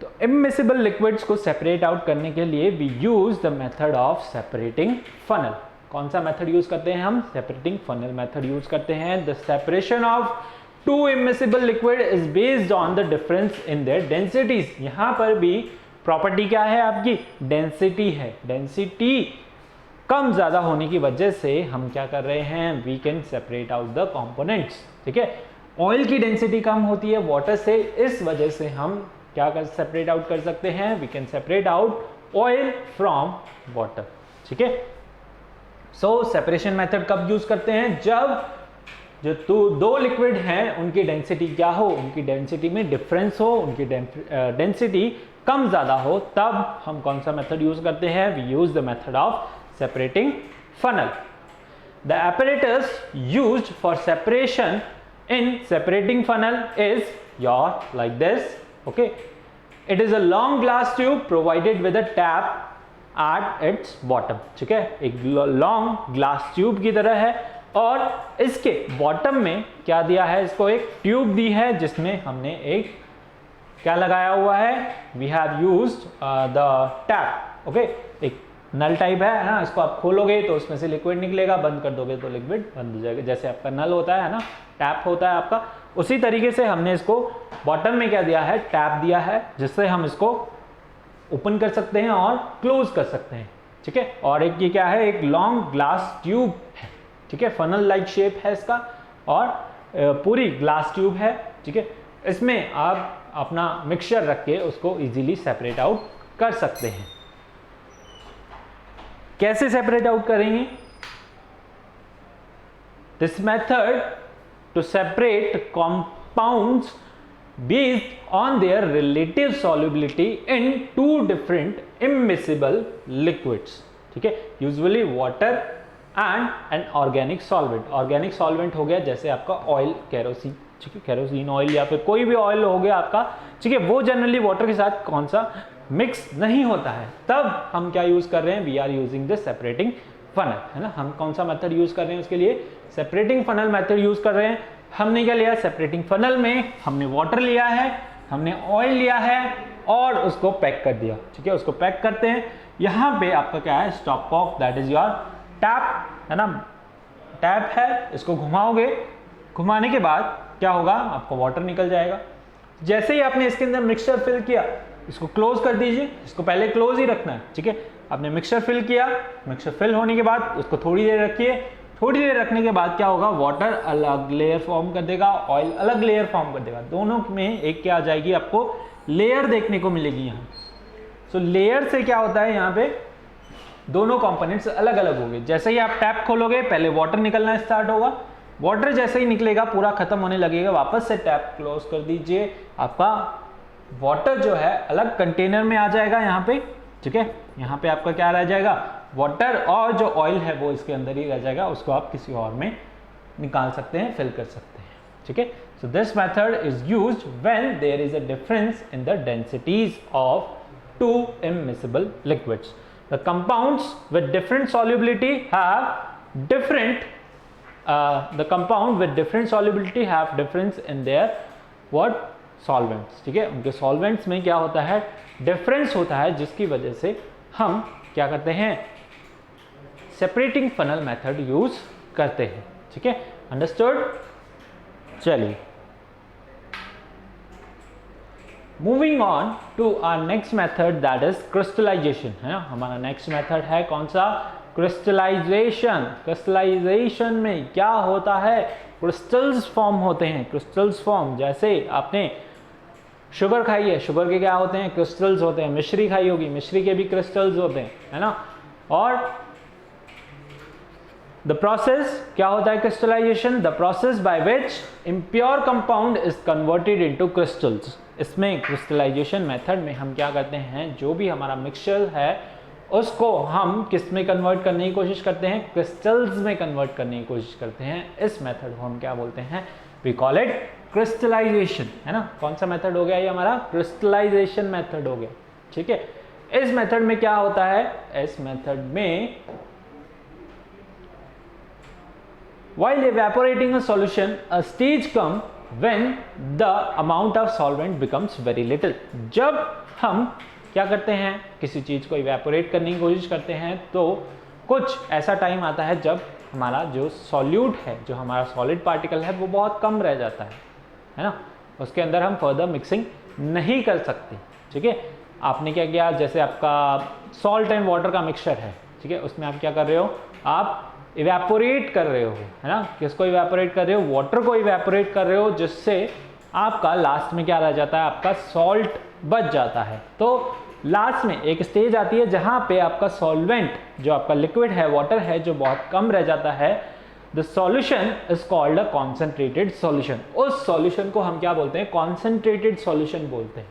तो इमिसिबल लिक्विड्स को सेपरेट आउट करने के लिए we use the method of separating funnel. कौन सा मेथड यूज करते हैं हम, सेपरेटिंग फनल मेथड यूज करते हैं। The separation of 2 immiscible liquid is based on the difference in their densities। यहां पर भी प्रॉपर्टी क्या है आपकी, डेंसिटी है। डेंसिटी कम ज्यादा होने की वजह से हम क्या कर रहे हैं, we can separate out the components, ठीक है। ऑयल की डेंसिटी कम होती है वाटर से, इस वजह से हम क्या कर सेपरेट आउट कर सकते हैं, we can separate out oil from water. ठीक है, सो सेपरेशन मेथड कब यूज करते हैं? जब जो दो लिक्विड हैं उनकी डेंसिटी क्या हो, उनकी डेंसिटी में डिफरेंस हो, उनकी डेंसिटी कम ज़्यादा हो, तब हम कौन सा मेथड यूज करते हैं? We use the method of separating funnel. The apparatus used for separation in separating funnel is like this. Okay, it is a long glass tube provided with a tap at its bottom. ठीक है, एक long glass tube की तरह है और इसके bottom में क्या दिया है? इसको एक ट्यूब दी है जिसमें हमने एक क्या लगाया हुआ है? We have used the tap. Okay, एक नल टाइप है ना, इसको आप खोलोगे तो उसमें से लिक्विड निकलेगा, बंद कर दोगे तो लिक्विड बंद हो जाएगा। जैसे आपका नल होता है ना, टैप होता है आपका, उसी तरीके से हमने इसको बॉटम में क्या दिया है? टैप दिया है, जिससे हम इसको ओपन कर सकते हैं और क्लोज कर सकते हैं। ठीक है, और एक ये क्या है? एक लॉन्ग ग्लास ट्यूब है। ठीक है, फनल लाइक शेप है इसका और पूरी ग्लास ट्यूब है। ठीक है, इसमें आप अपना मिक्सचर रख के उसको इजीली सेपरेट आउट कर सकते हैं। कैसे सेपरेट आउट करेंगे? This method to separate compounds based on their relative solubility in two different immiscible liquids. ठीक है, usually water and an organic solvent. Organic solvent हो गया जैसे आपका ऑयल, केरोसिन, ठीक है, केरोसिन ऑयल या फिर कोई भी ऑयल हो गया आपका। ठीक है, वो जनरली वाटर के साथ कौन सा मिक्स नहीं होता है, तब हम क्या यूज कर रहे हैं? We are using this separating funnel, है ना। हम कौन सा मेथड यूज कर रहे हैं उसके लिए? सेपरेटिंग फनल मेथड यूज कर रहे हैं। हमने क्या लिया? सेपरेटिंग फनल में हमने वाटर लिया है, हमने ऑयल लिया है और उसको पैक कर दिया। ठीक है, उसको पैक करते हैं। यहाँ पे आपका क्या है? Stop cock, that is your tap, है ना। टैप है, इसको घुमाओगे, घुमाने के बाद क्या होगा? आपको वाटर निकल जाएगा। जैसे ही आपने इसके अंदर मिक्सचर फिल किया, इसको क्लोज कर दीजिए। इसको पहले क्लोज ही रखना है। ठीक है, आपने मिक्सचर फिल किया, मिक्सचर फिल होने के बाद उसको थोड़ी देर रखिए। थोड़ी देर रखने के बाद क्या होगा? वाटर अलग लेयर फॉर्म कर देगा, ऑयल अलग लेयर फॉर्म कर देगा। दोनों में एक क्या आ जाएगी? आपको लेयर देखने को मिलेगी यहाँ। सो लेयर से क्या होता है? यहाँ पे दोनों कंपोनेंट्स अलग अलग होंगे। जैसे ही आप टैप खोलोगे, पहले वाटर निकलना स्टार्ट होगा। वाटर जैसे ही निकलेगा, पूरा खत्म होने लगेगा, वापस से टैप क्लोज कर दीजिए। आपका वाटर जो है अलग कंटेनर में आ जाएगा यहाँ पे। ठीक है, यहाँ पे आपका क्या रह जाएगा? वाटर, और जो ऑयल है वो इसके अंदर ही रह जाएगा। उसको आप किसी और में निकाल सकते हैं, फिल कर सकते हैं। ठीक है, so this method is used when there is a difference in the densities of two immiscible liquids. The compounds with different solubility have different the compound with different solubility have difference in their what solvents। ठीक है, उनके solvents में क्या होता है? difference होता है, जिसकी वजह से हम क्या करते हैं? separating funnel method use करते हैं। ठीक है, understood? चलिए, moving on to our next method, that is crystallization, है ना। हमारा next method है कौन सा? क्रिस्टलाइजेशन। क्रिस्टलाइजेशन में क्या होता है? क्रिस्टल्स फॉर्म होते हैं। क्रिस्टल्स फॉर्म, जैसे आपने शुगर खाई है, शुगर के क्या होते हैं? क्रिस्टल्स होते हैं। मिश्री खाई होगी, मिश्री के भी क्रिस्टल्स होते हैं, है ना। और द प्रोसेस क्या होता है? Crystallization, the process by which impure compound is converted into crystals. इसमें क्रिस्टलाइजेशन मेथड में हम क्या करते हैं? जो भी हमारा मिक्सचर है उसको हम किस में कन्वर्ट करने की कोशिश करते हैं? क्रिस्टल्स में कन्वर्ट करने की कोशिश करते हैं। इस मेथड को हम क्या बोलते हैं? वी कॉल इट क्रिस्टलाइजेशन, है ना। कौन सा मेथड हो गया ये हमारा? क्रिस्टलाइजेशन मेथड हो गया। ठीक है, इस मेथड में क्या होता है? इस मेथड में while evaporating a solution, a stage comes when the amount of solvent becomes very little। जब हम क्या करते हैं? किसी चीज को इवेपोरेट करने की कोशिश करते हैं, तो कुछ ऐसा टाइम आता है जब हमारा जो सॉल्यूट है, जो हमारा सॉलिड पार्टिकल है, वो बहुत कम रह जाता है ना। उसके अंदर हम फर्दर मिक्सिंग नहीं कर सकते। ठीक है, आपने क्या किया? जैसे आपका सॉल्ट एंड वाटर का मिक्सचर है, ठीक है, उसमें आप क्या कर रहे हो? आप इवेपोरेट कर रहे हो, है ना। किसको इवेपोरेट कर रहे हो? वाटर को इवेपोरेट कर रहे हो, जिससे आपका लास्ट में क्या रह जाता है? आपका सॉल्ट बच जाता है। तो लास्ट में एक स्टेज आती है जहां पे आपका सॉल्वेंट जो आपका लिक्विड है, वाटर है, जो बहुत कम रह जाता है, the solution is called a concentrated solution. उस सॉल्यूशन को हम क्या बोलते हैं? कॉन्सेंट्रेटेड सॉल्यूशन बोलते हैं।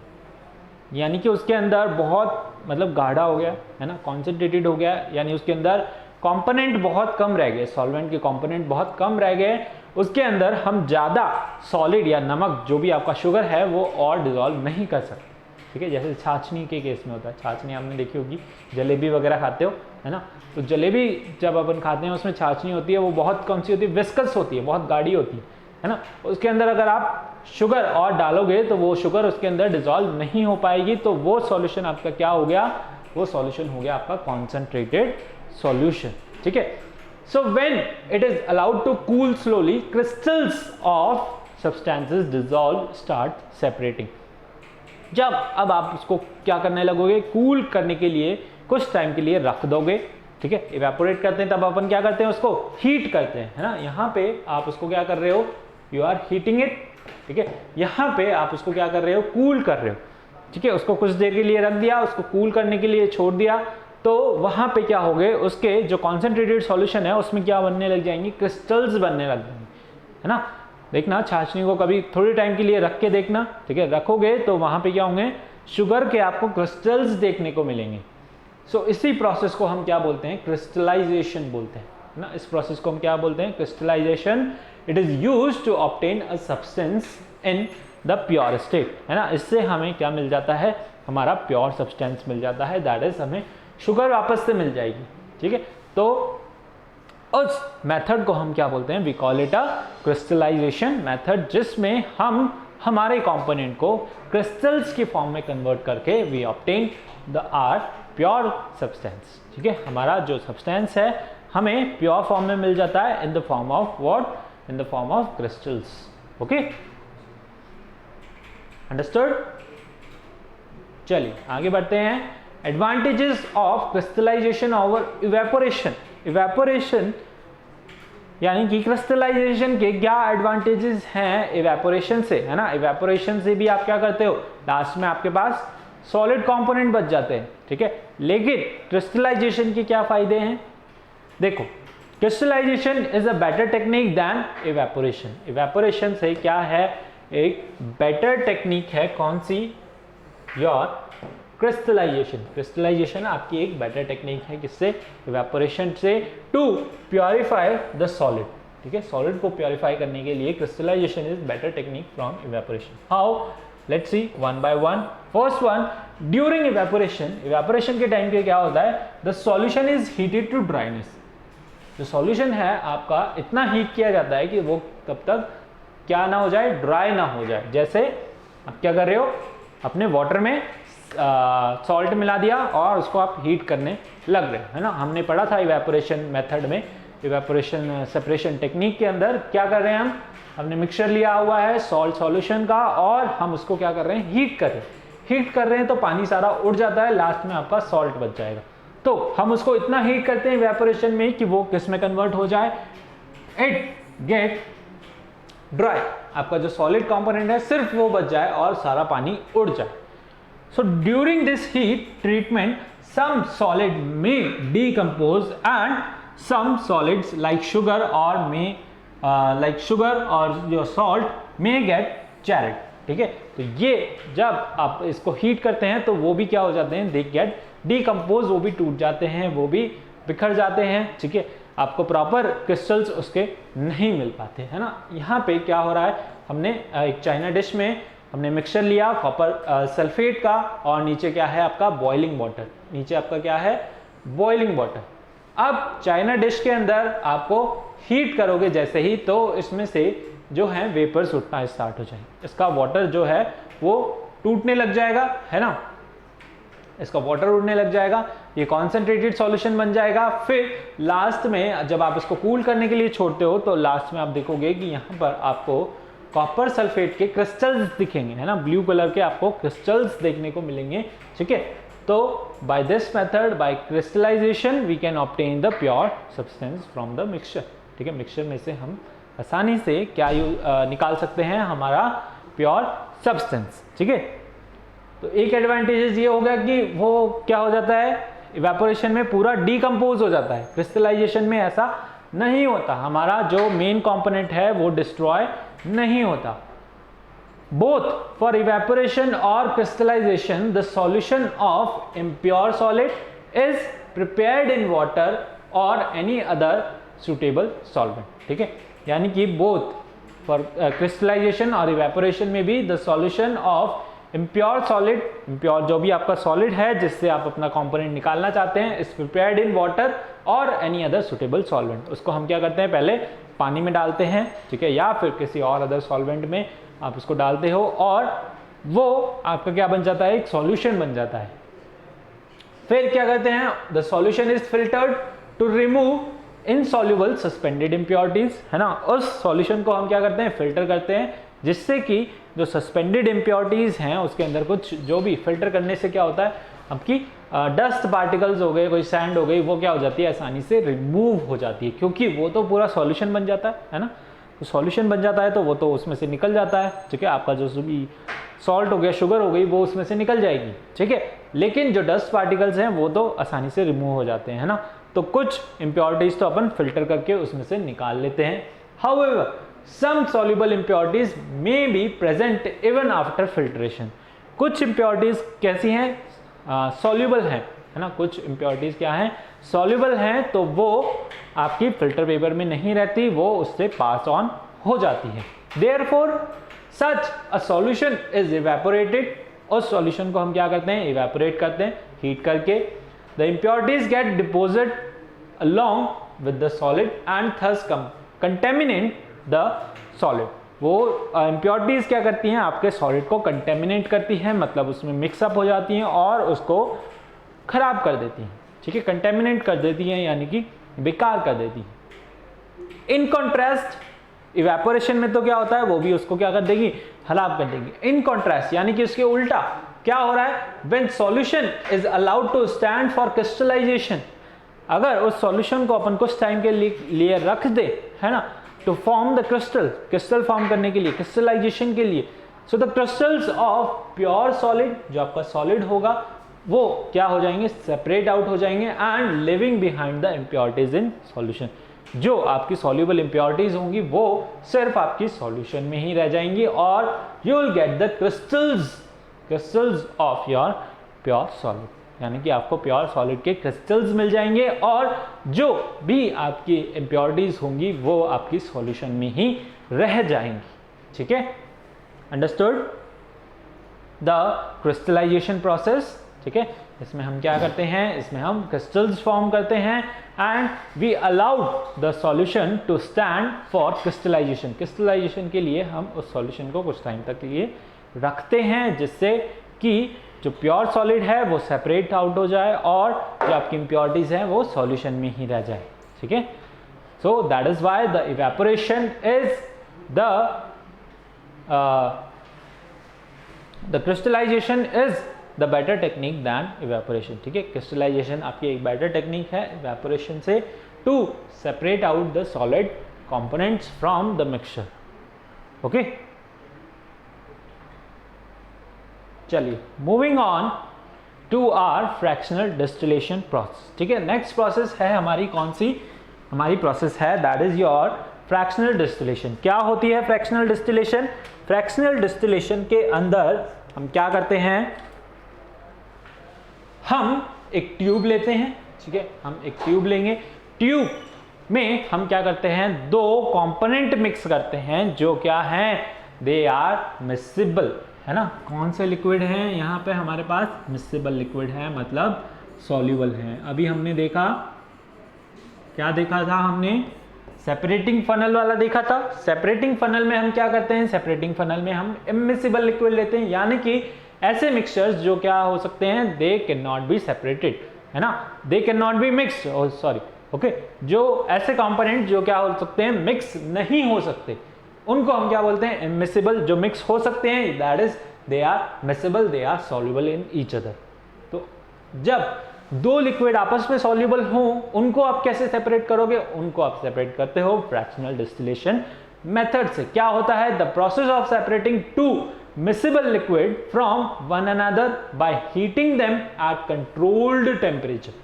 यानी कि उसके अंदर बहुत मतलब गाढ़ा हो गया है ना, कॉन्सेंट्रेटेड हो गया, यानी उसके अंदर कंपोनेंट बहुत कम रह गए, सॉल्वेंट के कंपोनेंट बहुत कम रह गए, उसके अंदर हम ज़्यादा सॉलिड या नमक जो भी आपका शुगर है वो और डिजॉल्व नहीं कर सकते। ठीक है, जैसे छाछनी के केस में होता है, छाछनी आपने देखी होगी, जलेबी वगैरह खाते हो है ना, तो जलेबी जब अपन खाते हैं उसमें छाछनी होती है, वो बहुत कौन सी होती है? विस्कस होती है, बहुत गाढ़ी होती है ना। उसके अंदर अगर आप शुगर और डालोगे तो वो शुगर उसके अंदर डिजॉल्व नहीं हो पाएगी, तो वो सॉल्यूशन आपका क्या हो गया? वो सॉल्यूशन हो गया आपका कॉन्सेंट्रेटेड सॉल्यूशन। ठीक है, so when it is allowed to cool slowly, crystals of substances dissolve start separating. जब अब आप उसको क्या करने लगोगे? कूल करने के लिए कुछ टाइम के लिए रख दोगे। ठीक है, इवेपोरेट करते हैं तब अपन क्या करते हैं? उसको हीट करते हैं, है ना। यहाँ पे आप उसको क्या कर रहे हो? You are heating it. ठीक है, यहाँ पे आप उसको क्या कर रहे हो? कूल कर रहे हो। ठीक है, उसको कुछ देर के लिए रख दिया, उसको कूल करने के लिए छोड़ दिया, तो वहां पे क्या हो गए? उसके जो कॉन्सेंट्रेटेड सॉल्यूशन है उसमें क्या बनने लग जाएंगी? क्रिस्टल्स बनने लग जाएंगे, है ना। देखना, छाछनी को कभी थोड़े टाइम के लिए रख के देखना। ठीक है, रखोगे तो वहां पे क्या होंगे? शुगर के आपको क्रिस्टल्स देखने को मिलेंगे। सो इसी प्रोसेस को हम क्या बोलते हैं? क्रिस्टलाइजेशन बोलते हैं ना। इस प्रोसेस को हम क्या बोलते हैं? Crystallization. It is used to obtain a substance in the pure state, है ना। इससे हमें क्या मिल जाता है? हमारा प्योर सब्सटेंस मिल जाता है, दैट इज हमें शुगर वापस से मिल जाएगी। ठीक है, तो उस मेथड को हम क्या बोलते हैं? We call it a crystallization method, जिसमें हम हमारे कंपोनेंट को क्रिस्टल्स की फॉर्म में कन्वर्ट करके we obtain the are pure substance. ठीक है, हमारा जो सब्सटेंस है हमें प्योर फॉर्म में मिल जाता है, in the form of what? In the form of crystals. Okay, understood? चलिए आगे बढ़ते हैं। Advantages of crystallization over evaporation. Evaporation यानी कि क्रिस्टलाइजेशन के क्या एडवांटेजेस हैं इवेपोरेशन से, है ना। इवेपोरेशन से भी आप क्या करते हो? लास्ट में आपके पास सॉलिड कंपोनेंट बच जाते हैं। ठीक है, लेकिन क्रिस्टलाइजेशन के क्या फायदे हैं? देखो, crystallization is a better technique than evaporation. Evaporation से क्या है? एक बेटर टेक्निक है, कौन सी? Your crystallisation. क्रिस्टलाइजेशन आपकी एक बेटर टेक्निक है, किससे? इवेपोरेशन से, टू प्योरीफाई द सॉलिड। ठीक है, सॉलिड को प्योरीफाई करने के लिए crystallization is better technique from evaporation. How? Let's see one by one. First one, during evaporation. Evaporation के टाइम पे क्या होता है? The solution is heated to dryness. जो सॉल्यूशन है आपका इतना हीट किया जाता है कि वो तब तक क्या ना हो जाए? ड्राई ना हो जाए। जैसे आप क्या कर रहे हो? अपने वाटर में सॉल्ट मिला दिया और उसको आप हीट करने लग रहे हैं, है ना। हमने पढ़ा था इवेपोरेशन मेथड में, इवेपोरेशन सेपरेशन टेक्निक के अंदर क्या कर रहे हैं? हमने मिक्सचर लिया हुआ है सॉल्ट सॉल्यूशन का और हम उसको क्या कर रहे हैं? हीट कर रहे हैं। हीट कर रहे हैं तो पानी सारा उड़ जाता है, लास्ट में आपका सॉल्ट बच जाएगा। तो हम उसको इतना हीट करते हैं इवेपोरेशन में कि वो किस में कन्वर्ट हो जाए? It get dry. आपका जो सॉलिड कंपोनेंट है सिर्फ वो बच जाए और सारा पानी उड़ जाए। So during this heat treatment, some solid may decompose and some solids like sugar or your salt may get charred. ठीक है, तो ये जब आप इसको हीट करते हैं तो वो भी क्या हो जाते हैं? They get decompose, वो भी टूट जाते हैं, वो भी बिखर जाते हैं। ठीक है, आपको प्रॉपर क्रिस्टल्स उसके नहीं मिल पाते, है ना। यहाँ पे क्या हो रहा है? हमने एक चाइना डिश में हमने मिक्सचर लिया कॉपर सल्फेट का और नीचे क्या है आपका? Boiling water. नीचे आपका क्या है? Boiling water. अब चाइना डिश के अंदर आपको हीट करोगे जैसे ही, तो इसमें से जो है वेपर्स उठना स्टार्ट हो जाएंगे। इसका वाटर जो है वो टूटने लग जाएगा, है ना। इसका वाटर उड़ने लग जाएगा, ये कॉन्सेंट्रेटेड सॉल्यूशन बन जाएगा। फिर लास्ट में जब आप इसको कूल करने के लिए छोड़ते हो तो लास्ट में आप देखोगे कि यहाँ पर आपको कॉपर सल्फेट के क्रिस्टल्स दिखेंगे, है ना। ब्लू कलर के आपको क्रिस्टल्स देखने को मिलेंगे। ठीक है, तो by this method, by crystallization, we can obtain the pure substance from the mixture. ठीक है, मिक्सचर में से हम आसानी से क्या निकाल सकते हैं? हमारा प्योर सब्सटेंस। ठीक है, तो एक एडवांटेजेस ये हो गया कि वो क्या हो जाता है, इवेपोरेशन में पूरा डीकंपोज हो जाता है। क्रिस्टलाइजेशन में ऐसा नहीं होता, हमारा जो मेन कंपोनेंट है वो डिस्ट्रॉय नहीं होता। बोथ फॉर इवेपोरेशन और crystallization the solution of impure solid is prepared in water और एनी अदर सुटेबल सॉल्वेंट, ठीक है। यानी कि बोथ फॉर क्रिस्टलाइजेशन और इवेपोरेशन में भी the solution of impure solid, impure जो भी आपका सॉलिड है जिससे आप अपना कंपोनेंट निकालना चाहते हैं, इज प्रिपेयर्ड इन वाटर और एनी अदर सुटेबल सॉल्वेंट। उसको हम क्या करते हैं, पहले पानी में डालते हैं, ठीक है, या फिर किसी और अदर सॉल्वेंट में आप उसको डालते हो और वो आपका क्या बन जाता है, एक सॉल्यूशन बन जाता है। फिर क्या करते हैं, the solution is filtered to remove insoluble suspended impurities, है ना। उस सॉल्यूशन को हम क्या करते हैं, फिल्टर करते हैं, जिससे कि जो सस्पेंडेड इम्प्योरिटीज हैं उसके अंदर कुछ जो भी फिल्टर करने से क्या होता है, आपकी डस्ट पार्टिकल्स हो गए, कोई सैंड हो गई, वो क्या हो जाती है, आसानी से रिमूव हो जाती है, क्योंकि वो तो पूरा सॉल्यूशन बन जाता है ना। तो सॉल्यूशन बन जाता है तो वो तो उसमें से निकल जाता है, ठीक है। आपका जो भी सॉल्ट हो गया, शुगर हो गई, वो उसमें से निकल जाएगी, ठीक है। लेकिन जो डस्ट पार्टिकल्स हैं वो तो आसानी से रिमूव हो जाते हैं, है ना। तो कुछ इम्प्योरिटीज तो अपन फिल्टर करके उसमें से निकाल लेते हैं। However some soluble impurities may be present even after filtration. कुछ इम्प्योरिटीज कैसी हैं, सॉल्युबल हैं, है ना। कुछ इम्प्योरिटीज क्या हैं, सॉल्युबल हैं, तो वो आपकी फिल्टर पेपर में नहीं रहती, वो उससे पास ऑन हो जाती है। Therefore such a solution is evaporated, उस सॉल्यूशन को हम क्या करते हैं, इवेपोरेट करते हैं हीट करके। The impurities get deposit along with the solid and thus contaminate the solid। वो इम्प्योरिटीज क्या करती हैं, आपके सॉलिड को कंटेमिनेट करती हैं, मतलब उसमें मिक्सअप हो जाती हैं और उसको खराब कर देती हैं, ठीक है। कंटेमिनेट कर देती हैं यानी कि बेकार कर देती हैं। इन कॉन्ट्रास्ट इवेपोरेशन में तो क्या होता है, वो भी उसको क्या कर देगी, खराब कर देगी। इन कॉन्ट्रास्ट यानी कि उसके उल्टा क्या हो रहा है, when solution is allowed to stand for crystallization, अगर उस सॉल्यूशन को अपन कुछ टाइम के लिए रख दे, है ना, to form the crystal form करने के लिए, क्रिस्टलाइजेशन के लिए, so the crystals of pure solid, जो आपका सॉलिड होगा वो क्या हो जाएंगे, सेपरेट आउट हो जाएंगे and living behind the impurities in solution. जो आपकी सॉल्युबल इम्प्योरिटीज होंगी वो सिर्फ आपकी सॉल्यूशन में ही रह जाएंगी और you will get the crystals of your pure solid, यानी कि आपको प्योर सॉलिड के क्रिस्टल्स मिल जाएंगे और जो भी आपकी इम्प्योरिटीज होंगी वो आपकी सॉल्यूशन में ही रह जाएंगी, ठीक है। अंडरस्टूड द क्रिस्टलाइजेशन प्रोसेस, ठीक है। इसमें हम क्या करते हैं, इसमें हम क्रिस्टल्स फॉर्म करते हैं and we allowed the solution to stand for crystallization. Crystallization के लिए हम उस सॉल्यूशन को कुछ टाइम तक के लिए रखते हैं, जिससे कि जो प्योर सॉलिड है वो सेपरेट आउट हो जाए और जो आपकी इम्प्योरिटीज हैं वो सॉल्यूशन में ही रह जाए, ठीक है। So that is why the evaporation is the crystallisation is the better technique than evaporation, ठीक है। क्रिस्टलाइजेशन आपकी एक बेटर टेक्निक है इवेपोरेशन से to separate out the solid components from the mixture, okay. चलिए moving on to our fractional distillation process, ठीक है। Next process है हमारी कौन सी, हमारी प्रोसेस है that is your fractional distillation. क्या होती है फ्रैक्शनल डिस्टिलेशन? फ्रैक्शनल डिस्टिलेशन के अंदर हम क्या करते हैं, हम एक ट्यूब लेते हैं, ठीक है। हम एक ट्यूब लेंगे, ट्यूब में हम क्या करते हैं, दो कंपोनेंट मिक्स करते हैं जो क्या हैं, दे आर मिक्सिबल, है ना। कौन से लिक्विड हैं यहाँ पे हमारे पास, मिक्सिबल लिक्विड है, मतलब सॉल्युबल है। अभी हमने देखा, क्या देखा था हमने, सेपरेटिंग फनल वाला देखा था। सेपरेटिंग फनल में हम क्या करते हैं, सेपरेटिंग फनल में हम इमिसिबल लिक्विड लेते हैं, यानी कि ऐसे मिक्सचर्स जो क्या हो सकते हैं, they can not be separated, है ना, they can not be mixed, sorry, okay. जो ऐसे कंपोनेंट जो क्या हो सकते हैं, मिक्स नहीं हो सकते, उनको हम क्या बोलते हैं, इमिसिबल। जो मिक्स हो सकते हैं that is they are miscible, they are soluble in each other. तो जब दो लिक्विड आपस में सॉल्युबल हों, उनको आप कैसे सेपरेट करोगे, उनको आप सेपरेट करते हो फ्रैक्शनल डिस्टिलेशन मेथड से। क्या होता है, the process of separating two miscible liquid from one another by heating them at controlled temperature.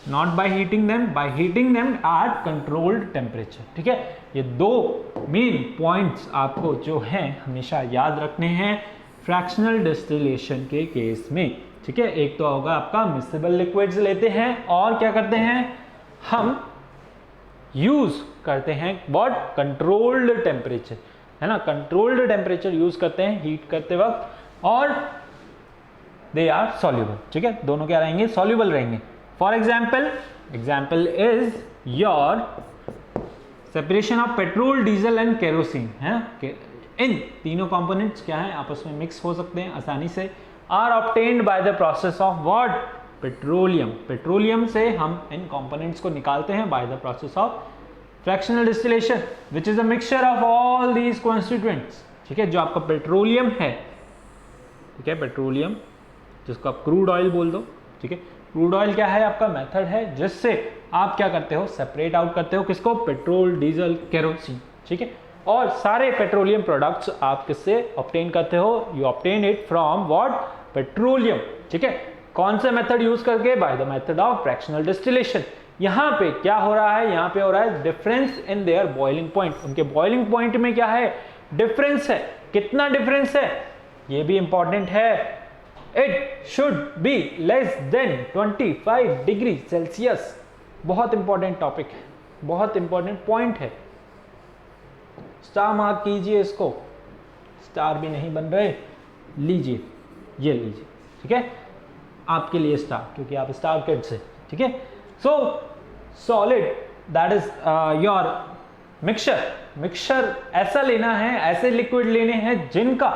Not by heating them, by heating them at controlled temperature. ठीक है, ये दो मेन पॉइंट्स आपको जो हैं हमेशा याद रखने हैं फ्रैक्शनल डिस्टिलेशन के केस में. ठीक है, एक तो होगा आपका मिसिबल लिक्विड्स लेते हैं और क्या करते हैं हम यूज करते हैं व्हाट कंट्रोल्ड टेम्परेचर, है ना, कंट्रोल्ड टेम्परेचर यूज करते हैं हीट करते वक्त और दे आर सॉल्युबल. ठीक है, दोनों क्या रहेंगे, सॉल्युबल रहेंगे. For example is your separation of petrol, diesel and kerosene, है ना. इन तीनों कंपोनेंट्स क्या है आपस में मिक्स हो सकते हैं आसानी से. Are obtained by the process of what, petroleum. Petroleum से हम इन कंपोनेंट्स को निकालते हैं by the process of fractional distillation which is a mixture of all these constituents. ठीक है, जो आपका पेट्रोलियम है, ठीक है, पेट्रोलियम जिसको आप क्रूड ऑयल बोल दो. ठीक है, क्रूड ऑयल क्या है आपका मेथड है जिससे आप क्या करते हो, सेपरेट आउट करते हो किसको, पेट्रोल, डीजल, केरोसिन. ठीक है, और सारे पेट्रोलियम प्रोडक्ट्स आप किससे ऑब्टेन करते हो, you obtain it from what, petroleum. ठीक है, कौन से मेथड यूज करके, by the method of fractional distillation. यहां पे क्या हो रहा है, यहां पे हो रहा है difference in their boiling point. उनके बॉइलिंग पॉइंट में क्या है, डिफरेंस है. कितना डिफरेंस है ये भी इंपॉर्टेंट है. It should be less than 25 degree Celsius. बहुत इंपॉर्टेंट टॉपिक है, बहुत इंपॉर्टेंट पॉइंट है. स्टार मार्क कीजिए इसको, स्टार भी नहीं बन रहे, लीजिए, ये लीजिए. ठीक है, आपके लिए स्टार, क्योंकि आप स्टार किड्स है. ठीक है, सो solid that is your mixture ऐसा लेना है, ऐसे लिक्विड लेने हैं जिनका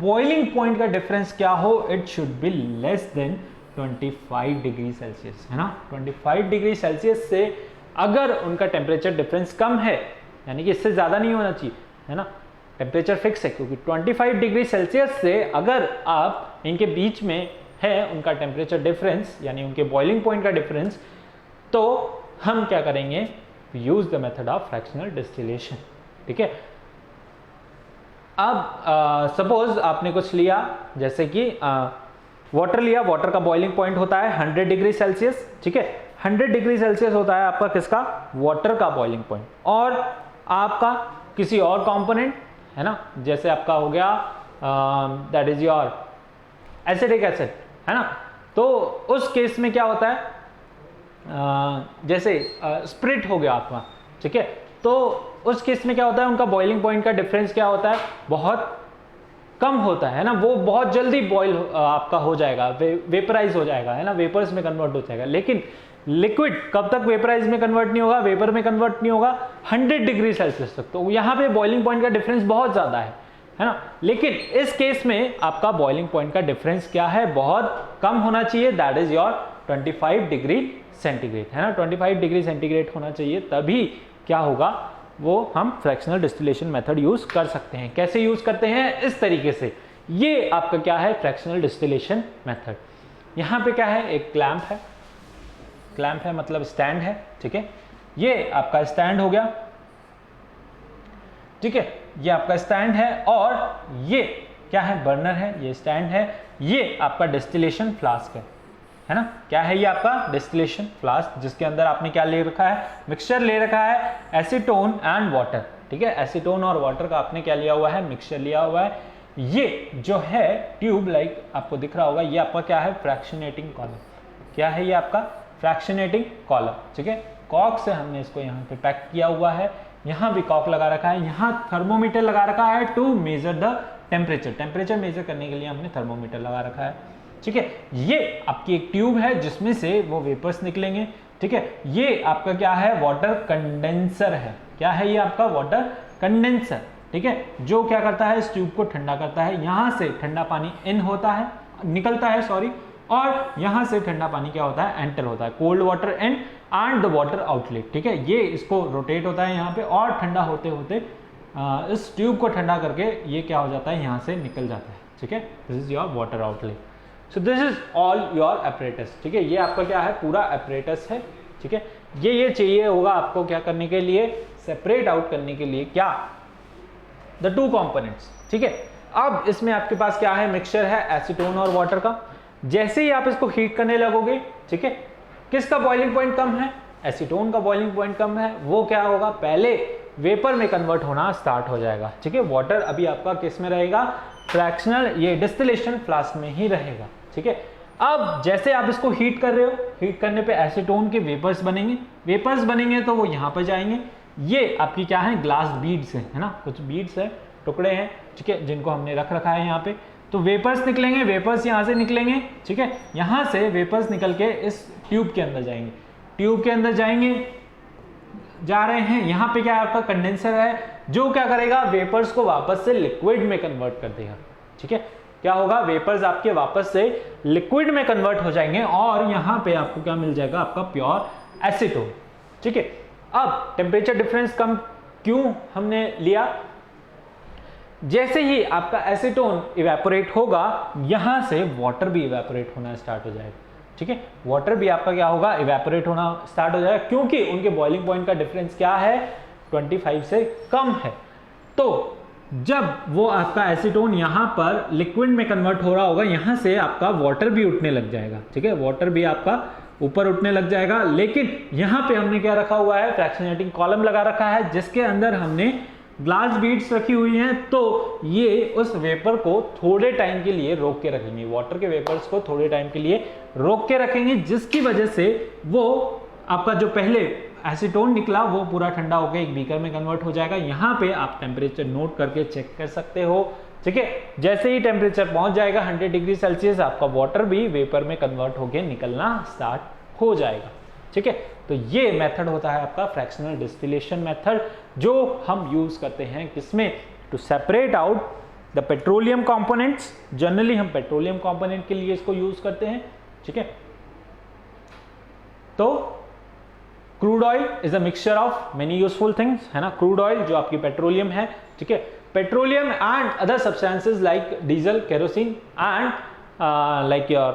बॉइलिंग पॉइंट का डिफरेंस क्या हो, it should be less than 25 degree Celsius, है ना. 25 डिग्री सेल्सियस से अगर उनका टेम्परेचर डिफरेंस कम है, यानी कि इससे ज्यादा नहीं होना चाहिए, है ना, टेम्परेचर फिक्स है, क्योंकि 25 डिग्री सेल्सियस से अगर आप इनके बीच में है उनका टेम्परेचर डिफरेंस, यानी उनके बॉइलिंग पॉइंट का डिफरेंस, तो हम क्या करेंगे, use the method of fractional distillation. ठीक है, अब सपोज आपने कुछ लिया, जैसे कि वाटर लिया, वाटर का बॉइलिंग पॉइंट होता है 100 डिग्री सेल्सियस. ठीक है, 100 डिग्री सेल्सियस होता है आपका किसका, वाटर का बॉइलिंग पॉइंट. और आपका किसी और कंपोनेंट, है ना, जैसे आपका हो गया that is your acetic acid, है ना. तो उस केस में क्या होता है, जैसे स्प्रिट हो गया आपका. ठीक है, तो उस केस में क्या होता है, उनका बॉइलिंग पॉइंट का डिफरेंस क्या होता है, बहुत कम होता है ना. वो बहुत जल्दी बॉइल आपका हो जाएगा, वेपराइज हो जाएगा, है ना, वेपर्स में कन्वर्ट हो जाएगा. लेकिन लिक्विड कब तक वेपराइज में कन्वर्ट नहीं होगा, वेपर में कन्वर्ट नहीं होगा, 100 डिग्री सेल्सियस तक. तो यहाँ पे बॉइलिंग पॉइंट का डिफरेंस बहुत ज्यादा है ना. लेकिन इस केस में आपका बॉइलिंग पॉइंट का डिफरेंस क्या है, बहुत कम होना चाहिए, that is your 25 degree centigrade, है ना. 25 डिग्री सेंटीग्रेड होना चाहिए, तभी क्या होगा, वो हम फ्रैक्शनल डिस्टिलेशन मेथड यूज कर सकते हैं. कैसे यूज करते हैं, इस तरीके से. ये आपका क्या है, फ्रैक्शनल डिस्टिलेशन मेथड. यहाँ पे क्या है, एक क्लैंप है, क्लैंप है मतलब स्टैंड है. ठीक है, ये आपका स्टैंड हो गया. ठीक है, ये आपका स्टैंड है और ये क्या है, बर्नर है, ये स्टैंड है. ये आपका डिस्टिलेशन फ्लास्क है ना. क्या है ये आपका डिस्टिलेशन फ्लास्क, जिसके अंदर आपने क्या ले रखा है, मिक्सचर ले रखा है, एसीटोन एंड वाटर. ठीक है, एसीटोन और वाटर का आपने क्या लिया हुआ है, मिक्सचर लिया हुआ है. ये जो है ट्यूब लाइक आपको दिख रहा होगा, ये आपका क्या है, फ्रैक्शनेटिंग कॉलम. क्या है ये आपका, फ्रैक्शनेटिंग कॉलम. ठीक है, कॉक से हमने इसको यहाँ पे पैक किया हुआ है. यहाँ भी कॉक लगा रखा है, यहाँ थर्मोमीटर लगा रखा है to measure the temperature. Temperature measure करने के लिए हमने थर्मोमीटर लगा रखा है. ठीक है, ये आपकी एक ट्यूब है जिसमें से वो वेपर्स निकलेंगे. ठीक है, ये आपका क्या है, वाटर कंडेंसर है. क्या है ये आपका, वाटर कंडेंसर. ठीक है, जो क्या करता है, इस ट्यूब को ठंडा करता है. यहाँ से ठंडा पानी इन होता है, निकलता है सॉरी, और यहाँ से ठंडा पानी क्या होता है, एंटर होता है. Cold water in and the water outlet. ठीक है, ये इसको रोटेट होता है यहाँ पे, और ठंडा होते होते इस ट्यूब को ठंडा करके ये क्या हो जाता है, यहाँ से निकल जाता है. ठीक है, this is your water outlet. So this is all your apparatus. ठीक है, ये आपका क्या है, पूरा एपरेटस है. ठीक है, ये चाहिए होगा आपको क्या करने के लिए, सेपरेट आउट करने के लिए क्या, द टू कंपोनेंट्स. ठीक है, अब इसमें आपके पास क्या है, मिक्सचर है एसीटोन और वाटर का। जैसे ही आप इसको हीट करने लगोगे, ठीक है, किसका बॉइलिंग पॉइंट कम है, एसीटोन का बॉइलिंग पॉइंट कम है, वो क्या होगा, पहले वेपर में कन्वर्ट होना स्टार्ट हो जाएगा, ठीक है। वाटर अभी आपका किस में रहेगा, फ्रैक्शनल ये डिस्टिलेशन फ्लास्क में ही रहेगा, ठीक है। अब जैसे आप इसको हीट कर रहे हो, हीट करने पे एसीटोन के वेपर्स बनेंगे, वेपर्स बनेंगे तो वो यहाँ पर जाएंगे, ये आपकी क्या है, ग्लास बीड्स है ना, कुछ बीड्स है, टुकड़े हैं, ठीक है, जिनको हमने रख रखा है यहाँ पे। तो वेपर्स निकलेंगे, वेपर्स यहाँ से निकलेंगे, ठीक है, यहाँ से वेपर्स निकल के इस ट्यूब के अंदर जाएंगे, ट्यूब के अंदर जाएंगे, जा रहे हैं, यहाँ पे क्या है आपका कंडेंसर है, जो क्या करेगा, वेपर्स को वापस से लिक्विड में कन्वर्ट कर देगा, ठीक है। क्या होगा, वेपर्स आपके वापस से लिक्विड में कन्वर्ट हो जाएंगे और यहाँ पे आपको क्या मिल जाएगा, आपका प्योर एसीटोन, ठीक है। अब टेम्परेचर डिफरेंस कम क्यों हमने लिया, जैसे ही आपका एसीटोन इवेपोरेट होगा, यहां से वाटर भी इवेपोरेट होना स्टार्ट हो जाएगा, ठीक है। वाटर भी आपका क्या होगा, इवेपोरेट होना स्टार्ट हो जाएगा, क्योंकि उनके बॉइलिंग पॉइंट का डिफरेंस क्या है, 25 से कम है। तो जब वो आपका एसीटोन यहां पर लिक्विड में कन्वर्ट हो रहा होगा, यहां से आपका वाटर भी उठने लग जाएगा, ठीक है, वाटर भी आपका ऊपर उठने लग जाएगा। लेकिन यहां पे हमने क्या रखा हुआ है, फ्रैक्शनेटिंग कॉलम लगा रखा है, जिसके अंदर हमने ग्लास बीड्स रखी हुई हैं, तो ये उस वेपर को थोड़े टाइम के लिए रोक के रखेंगे, वाटर के वेपर्स को थोड़े टाइम के लिए रोक के रखेंगे, जिसकी वजह से वो आपका जो पहले एसीटोन निकला वो पूरा ठंडा होकर एक बीकर में कन्वर्ट हो जाएगा। यहाँ पे आप टेम्परेचर नोट करके चेक कर सकते हो, ठीक है। जैसे ही टेम्परेचर पहुंच जाएगा 100 डिग्री सेल्सियस, आपका वाटर भी वेपर में कन्वर्ट होकर निकलना स्टार्ट हो जाएगा, ठीक है। तो ये मेथड होता है आपका फ्रैक्शनल डिस्टिलेशन मेथड, जो हम यूज करते हैं किसमें, to separate out the petroleum components. Generally हम पेट्रोलियम कंपोनेंट के लिए इसको यूज करते हैं, ठीक है। तो crude oil is a mixture of many useful things, है ना। क्रूड ऑयल जो आपकी पेट्रोलियम है, ठीक है, petroleum and other substances like diesel, kerosene and like your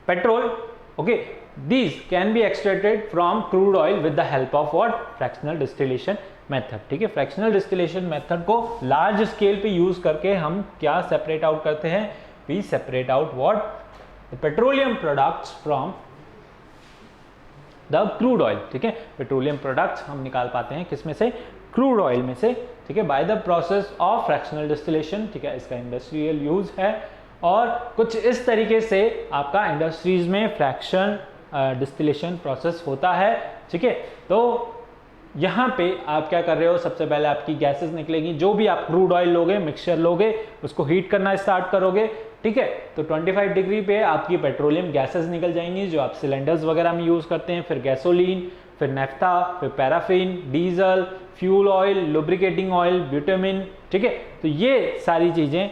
petrol, okay, these can be extracted from crude oil with the help of what, fractional distillation method, ठीक है। fractional distillation method को large scale पे use करके हम क्या separate out करते हैं, we separate out what, the petroleum products from the crude oil, ठीक है। petroleum products हम निकाल पाते हैं किस में से, crude oil में से, ठीक है, by the process of fractional distillation, ठीक है। इसका इंडस्ट्रियल यूज है और कुछ इस तरीके से आपका इंडस्ट्रीज में फ्रैक्शन डिस्टिलेशन प्रोसेस होता है, ठीक है। तो यहाँ पे आप क्या कर रहे हो, सबसे पहले आपकी गैसेस निकलेगी, जो भी आप क्रूड ऑयल लोगे, मिक्सचर लोगे, उसको हीट करना स्टार्ट करोगे, ठीक है। तो 25 डिग्री पे आपकी पेट्रोलियम गैसेस निकल जाएंगी, जो आप सिलेंडर्स वगैरह में यूज करते हैं, फिर गैसोलीन, फिर नेफ्था, फिर paraffin, diesel, fuel oil, lubricating oil, ब्यूटामिन, ठीक है। तो ये सारी चीजें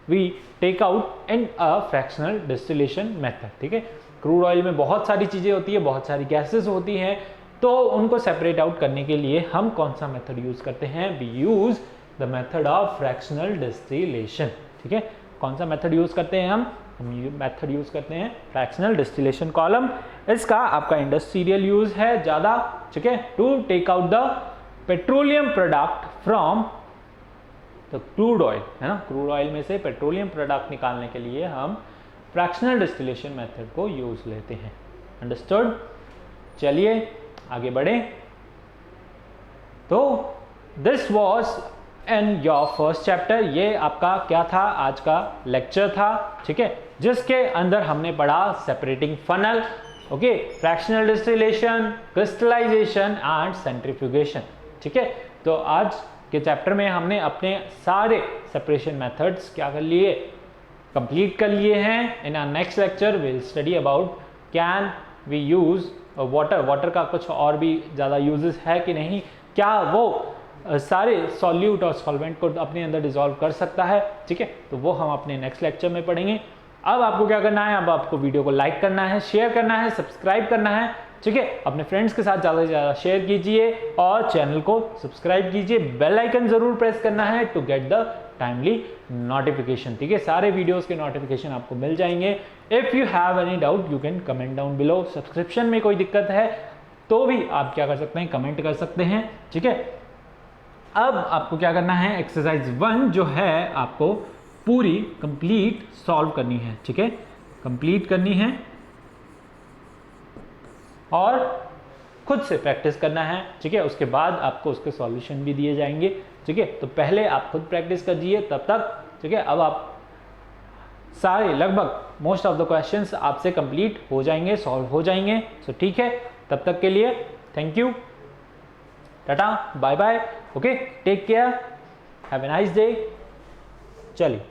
we take out in a fractional distillation method, ठीक है। क्रूड ऑयल में बहुत सारी चीजें होती है, बहुत सारी गैसेस होती हैं, तो उनको सेपरेट आउट करने के लिए हम कौन सा मेथड यूज करते हैं, we use the method of fractional distillation, ठीक है। कौन सा मेथड यूज करते हैं हम मेथड यूज करते हैं फ्रैक्शनल डिस्टिलेशन कॉलम। इसका आपका इंडस्ट्रियल यूज है ज्यादा, ठीक है, to take out the petroleum product from the crude oil, है ना। क्रूड ऑयल में से पेट्रोलियम प्रोडक्ट निकालने के लिए हम फ्रैक्शनल डिस्टिलेशन मेथड को यूज लेते हैं। अंडरस्टूड। चलिए आगे बढ़े। तो this was in your first chapter, ये आपका क्या था, आज का लेक्चर था, ठीक है, जिसके अंदर हमने पढ़ा separating funnel, okay, fractional distillation, crystallization and centrifugation, ठीक है। तो आज के चैप्टर में हमने अपने सारे सेपरेशन मेथड्स क्या कर लिए, कंप्लीट कर लिए हैं। In our next lecture will study about can we use water का कुछ और भी ज़्यादा यूजेस है कि नहीं, क्या वो सारे सॉल्यूट और सॉल्वेंट को अपने अंदर डिसॉल्व कर सकता है, ठीक है। तो वो हम अपने नेक्स्ट लेक्चर में पढ़ेंगे। अब आपको क्या करना है, अब आपको वीडियो को लाइक करना है, शेयर करना है, सब्सक्राइब करना है, ठीक है। अपने फ्रेंड्स के साथ ज़्यादा से ज़्यादा शेयर कीजिए और चैनल को सब्सक्राइब कीजिए। बेल आइकन जरूर प्रेस करना है to get the timely notification, ठीक है। सारे वीडियोस के नोटिफिकेशन आपको मिल जाएंगे। If you have any doubt you can comment down below. Subscription में कोई दिक्कत है तो भी आप क्या कर सकते हैं, कमेंट कर सकते हैं, ठीक है। अब आपको क्या करना है, एक्सरसाइज 1 जो है आपको पूरी कंप्लीट सॉल्व करनी है, ठीक है, कंप्लीट करनी है और खुद से प्रैक्टिस करना है, ठीक है। उसके बाद आपको उसके सॉल्यूशन भी दिए जाएंगे, ठीक है। तो पहले आप खुद प्रैक्टिस करिए तब तक, ठीक है। अब आप सारे लगभग मोस्ट ऑफ द क्वेश्चंस आपसे कंप्लीट हो जाएंगे, सॉल्व हो जाएंगे। सो ठीक है, तब तक के लिए thank you, tata, bye bye, okay, take care, have a nice day. चलिए।